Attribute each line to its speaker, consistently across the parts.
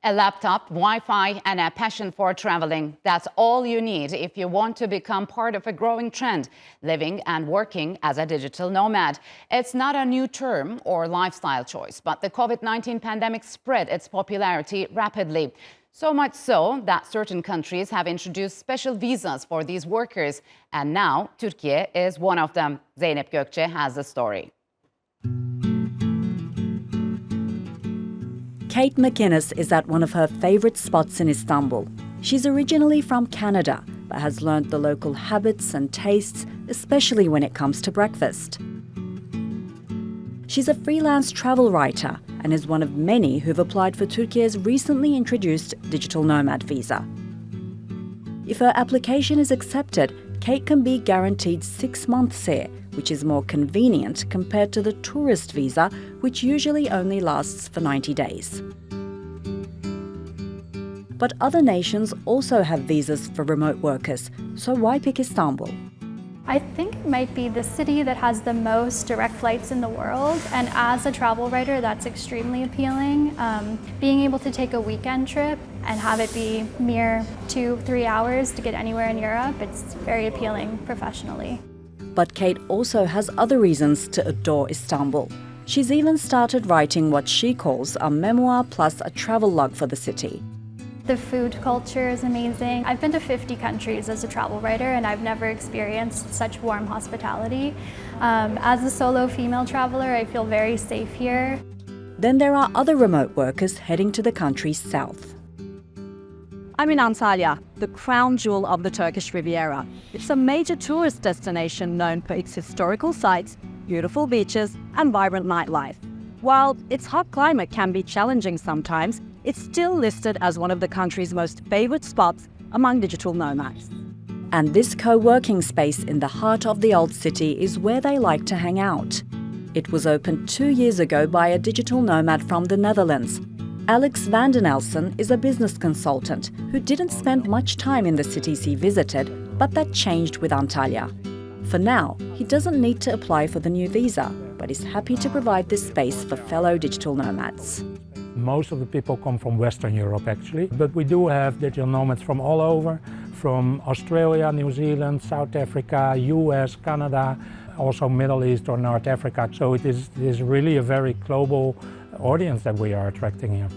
Speaker 1: A laptop, Wi-Fi, and a passion for traveling. That's all you need if you want to become part of a growing trend, living and working as a digital nomad. It's not a new term or lifestyle choice, but the COVID-19 pandemic spread its popularity rapidly. So much so that certain countries have introduced special visas for these workers. And now Türkiye is one of them. Zeynep Gökçe has the story.
Speaker 2: Kate McInnes is at one of her favourite spots in Istanbul. She's originally from Canada, but has learnt the local habits and tastes, especially when it comes to breakfast. She's a freelance travel writer and is one of many who've applied for Turkey's recently introduced digital nomad visa. If her application is accepted, Kate can be guaranteed 6 months here, which is more convenient compared to the tourist visa, which usually only lasts for 90 days. But other nations also have visas for remote workers, so why pick Istanbul?
Speaker 3: I think it might be the city that has the most direct flights in the world, and as a travel writer, that's extremely appealing. Being able to take a weekend trip and have it be mere 2-3 hours to get anywhere in Europe, it's very appealing professionally.
Speaker 2: But Kate also has other reasons to adore Istanbul. She's even started writing what she calls a memoir plus a travel log for the city.
Speaker 3: The food culture is amazing. I've been to 50 countries as a travel writer, and I've never experienced such warm hospitality. As a solo female traveler, I feel very safe here.
Speaker 2: Then there are other remote workers heading to the country's south.
Speaker 4: I'm in Antalya, the crown jewel of the Turkish Riviera. It's a major tourist destination known for its historical sites, beautiful beaches, and vibrant nightlife. While its hot climate can be challenging sometimes, it's still listed as one of the country's most favorite spots among digital nomads.
Speaker 2: And this co-working space in the heart of the old city is where they like to hang out. It was opened 2 years ago by a digital nomad from the Netherlands. Alex van den Elsen is a business consultant who didn't spend much time in the cities he visited, but that changed with Antalya. For now, he doesn't need to apply for the new visa, but is happy to provide this space for fellow digital nomads.
Speaker 5: Most of the people come from Western Europe actually, but we do have digital nomads from all over, from Australia, New Zealand, South Africa, US, Canada, also Middle East or North Africa. So it is really a very global audience that we are attracting here.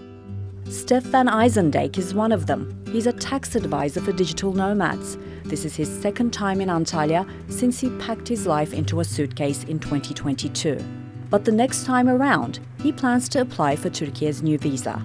Speaker 2: Stefan Eisendijk is one of them. He's a tax advisor for digital nomads. This is his second time in Antalya since he packed his life into a suitcase in 2022. But the next time around, he plans to apply for Turkey's new visa.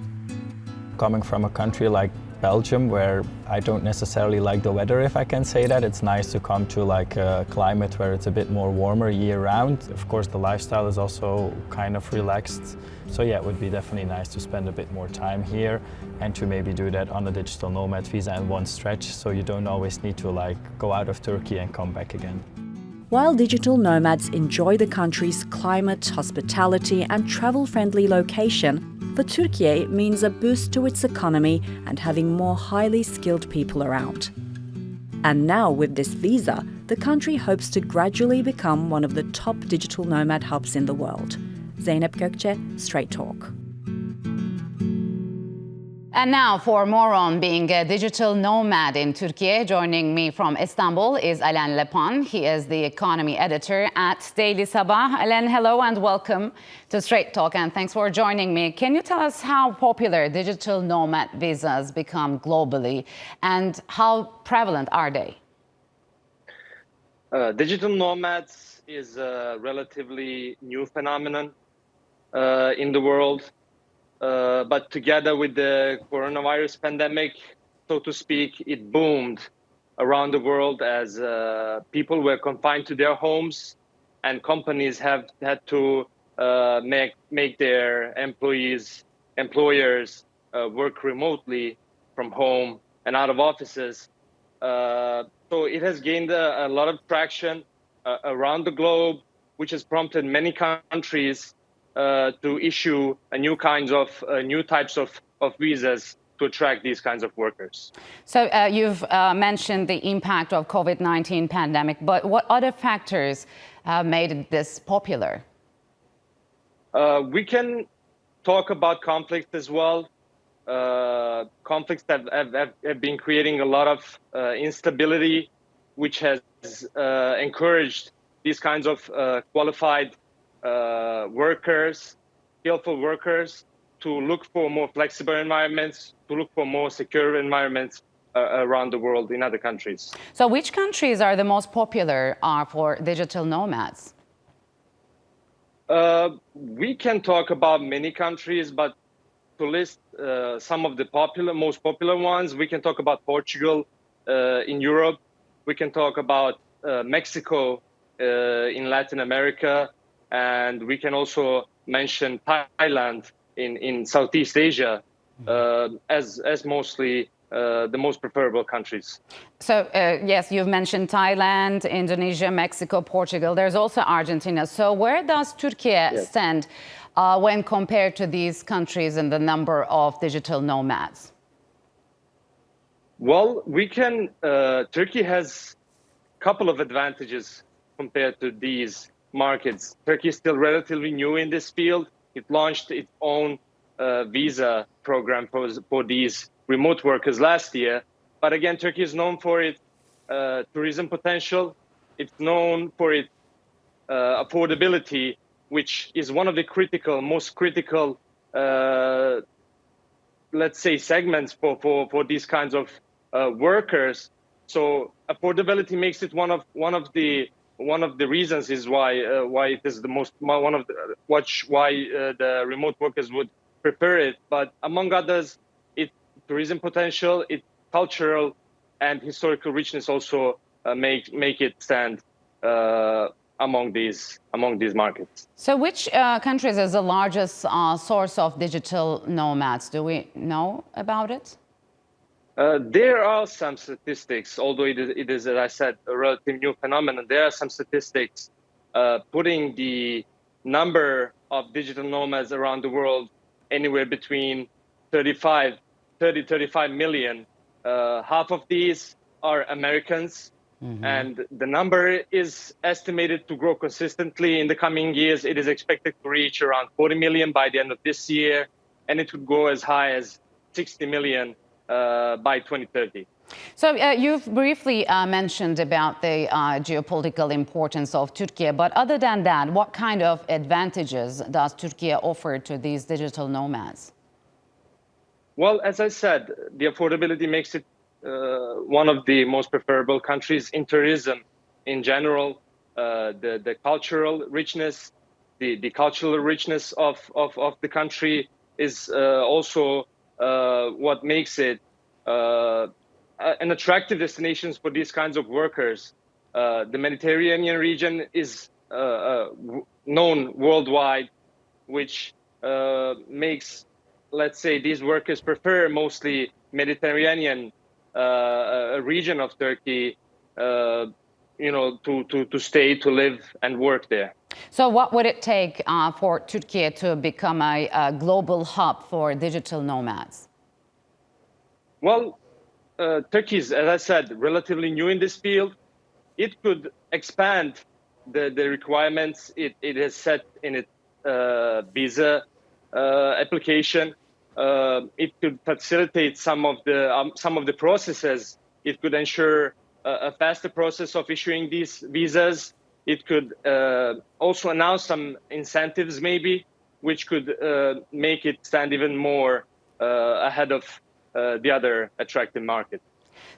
Speaker 6: Coming from a country like Belgium, where I don't necessarily like the weather, if I can say that, it's nice to come to like a climate where it's a bit more warmer year-round. Of course, the lifestyle is also kind of relaxed. So yeah, it would be definitely nice to spend a bit more time here and to maybe do that on a digital nomad visa in one stretch, so you don't always need to like go out of Turkey and come back again.
Speaker 2: While digital nomads enjoy the country's climate, hospitality and travel-friendly location, for Türkiye it means a boost to its economy and having more highly skilled people around. And now with this visa, the country hopes to gradually become one of the top digital nomad hubs in the world. Zeynep Gökçe, Strait Talk.
Speaker 1: And now for more on being a digital nomad in Türkiye, joining me from Istanbul is Alen Lepan. He is the economy editor at Daily Sabah. Alen, hello and welcome to Strait Talk, and thanks for joining me. Can you tell us how popular digital nomad visas become globally and how prevalent are they?
Speaker 7: Digital nomads is a relatively new phenomenon in the world. But together with the coronavirus pandemic, so to speak, it boomed around the world as people were confined to their homes and companies have had to make their employers work remotely from home and out of offices. So it has gained a lot of traction around the globe, which has prompted many countries to issue new types of visas to attract these kinds of workers.
Speaker 1: So you've mentioned the impact of COVID-19 pandemic, but what other factors made this popular?
Speaker 7: We can talk about conflict as well. conflicts have been creating a lot of instability, which has encouraged these kinds of qualified workers, skillful workers, to look for more flexible environments, to look for more secure environments around the world in other countries.
Speaker 1: So which countries are the most popular for digital nomads?
Speaker 7: We can talk about many countries, but to list some of the most popular ones, we can talk about Portugal in Europe. We can talk about Mexico in Latin America, and we can also mention Thailand in Southeast Asia as mostly the most preferable countries.
Speaker 1: So yes, you've mentioned Thailand, Indonesia, Mexico, Portugal. There's also Argentina. So where does Turkey stand when compared to these countries in the number of digital nomads?
Speaker 7: Well, Turkey has a couple of advantages compared to these markets. Turkey is still relatively new in this field. It launched its own visa program for these remote workers last year. But again, Turkey is known for its tourism potential. It's known for its affordability, which is one of the most critical, let's say, segments for these kinds of workers. So affordability makes it one of the reasons is why it is why the remote workers would prefer it. But among others, its tourism potential, its cultural and historical richness also make it stand among these markets.
Speaker 1: So which countries is the largest source of digital nomads? Do we know about it?
Speaker 7: There are some statistics, although it is, as I said, a relatively new phenomenon. There are some statistics putting the number of digital nomads around the world anywhere between 35 million. Half of these are Americans, and the number is estimated to grow consistently in the coming years. It is expected to reach around 40 million by the end of this year, and it could go as high as 60 million by 2030.
Speaker 1: So you've briefly mentioned about the geopolitical importance of Turkey, but other than that, what kind of advantages does Turkey offer to these digital nomads?
Speaker 7: Well, as I said, the affordability makes it one of the most preferable countries in tourism in general. The cultural richness, the cultural richness of the country is also what makes it an attractive destination for these kinds of workers. The Mediterranean region is known worldwide, which makes, let's say, these workers prefer mostly Mediterranean region of Turkey, to stay, to live and work there.
Speaker 1: So what would it take for Turkey to become a global hub for digital nomads?
Speaker 7: Well, Turkey is, as I said, relatively new in this field. It could expand the requirements it has set in its visa application. It could facilitate some of the processes. It could ensure a faster process of issuing these visas. It could also announce some incentives, maybe, which could make it stand even more ahead of the other attractive market.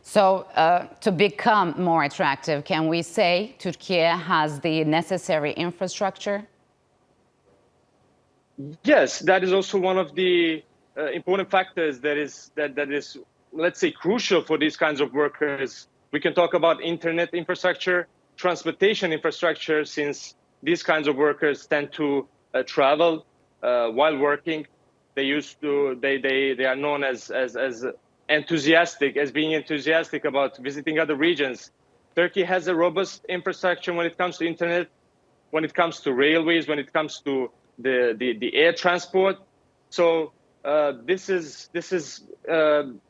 Speaker 1: So to become more attractive, can we say Turkey has the necessary infrastructure?
Speaker 7: Yes, that is also one of the important factors that is, let's say, crucial for these kinds of workers. We can talk about internet infrastructure, transportation infrastructure, since these kinds of workers tend to travel while working. They are known as being enthusiastic about visiting other regions. Turkey has a robust infrastructure when it comes to internet, when it comes to railways, when it comes to the air transport. So this is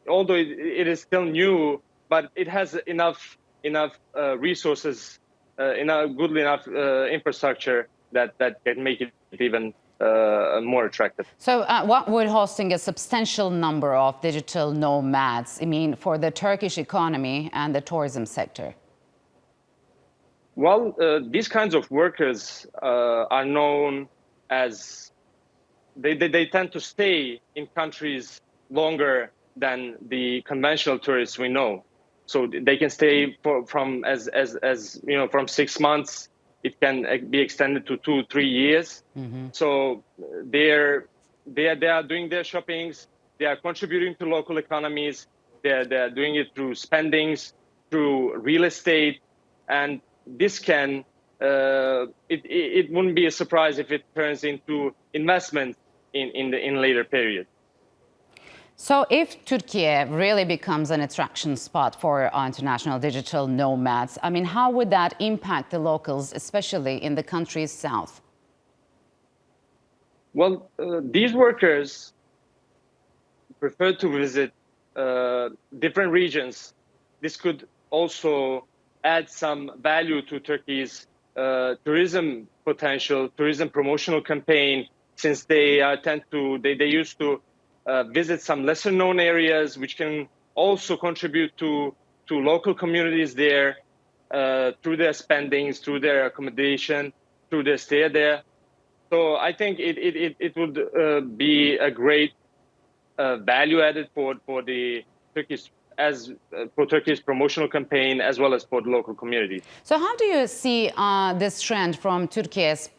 Speaker 7: although it is still new, but it has enough infrastructure that can make it even more attractive.
Speaker 1: So what would hosting a substantial number of digital nomads mean for the Turkish economy and the tourism sector?
Speaker 7: Well, these kinds of workers are known as, they tend to stay in countries longer than the conventional tourists we know. So they can stay from 6 months. It can be extended to 2-3 years. Mm-hmm. So they are doing their shoppings. They are contributing to local economies. They're doing it through spendings, through real estate, and this can. It wouldn't be a surprise if it turns into investment in later period.
Speaker 1: So if Turkey really becomes an attraction spot for international digital nomads, I mean, how would that impact the locals, especially in the country's south?
Speaker 7: Well, these workers prefer to visit different regions. This could also add some value to Turkey's tourism potential, tourism promotional campaign, since they used to visit some lesser known areas, which can also contribute to local communities there through their spendings, through their accommodation, through their stay there. So I think it would be a great value added for the Turkey's promotional campaign, as well as for the local community.
Speaker 1: So how do you see this trend from Turkey's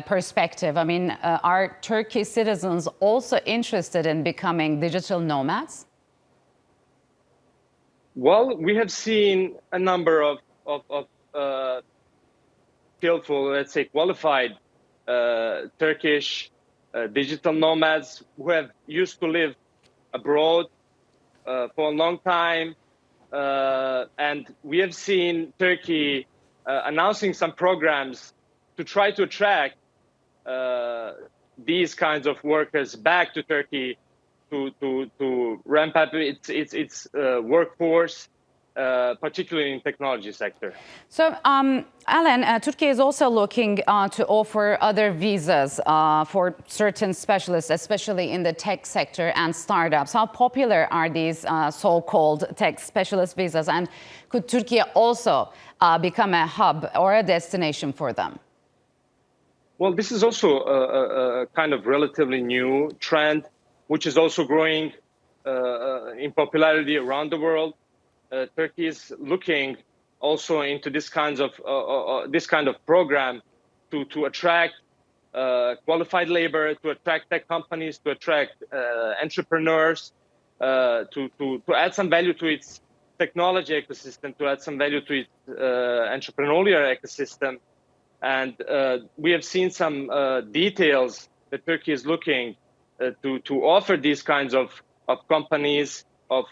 Speaker 1: perspective? I mean, are Turkish citizens also interested in becoming digital nomads?
Speaker 7: Well, we have seen a number of skillful, let's say qualified Turkish digital nomads who have used to live abroad for a long time. And we have seen Turkey announcing some programs to try to attract these kinds of workers back to Turkey to ramp up its workforce, particularly in technology sector.
Speaker 1: So, Alen, Turkey is also looking to offer other visas for certain specialists, especially in the tech sector and startups. How popular are these so-called tech specialist visas, and could Turkey also become a hub or a destination for them?
Speaker 7: Well, this is also a kind of relatively new trend, which is also growing in popularity around the world. Turkey is looking also into this kind of program to attract qualified labor, to attract tech companies, to attract entrepreneurs, to add some value to its technology ecosystem, to add some value to its entrepreneurial ecosystem. And we have seen some details that Turkey is looking to offer these kinds of companies, of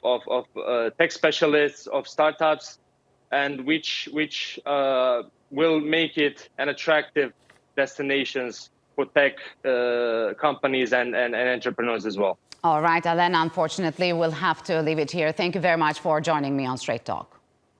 Speaker 7: tech specialists, of startups, and which will make it an attractive destinations for tech companies and entrepreneurs as well.
Speaker 1: All right, Alen, unfortunately, we'll have to leave it here. Thank you very much for joining me on Strait Talk.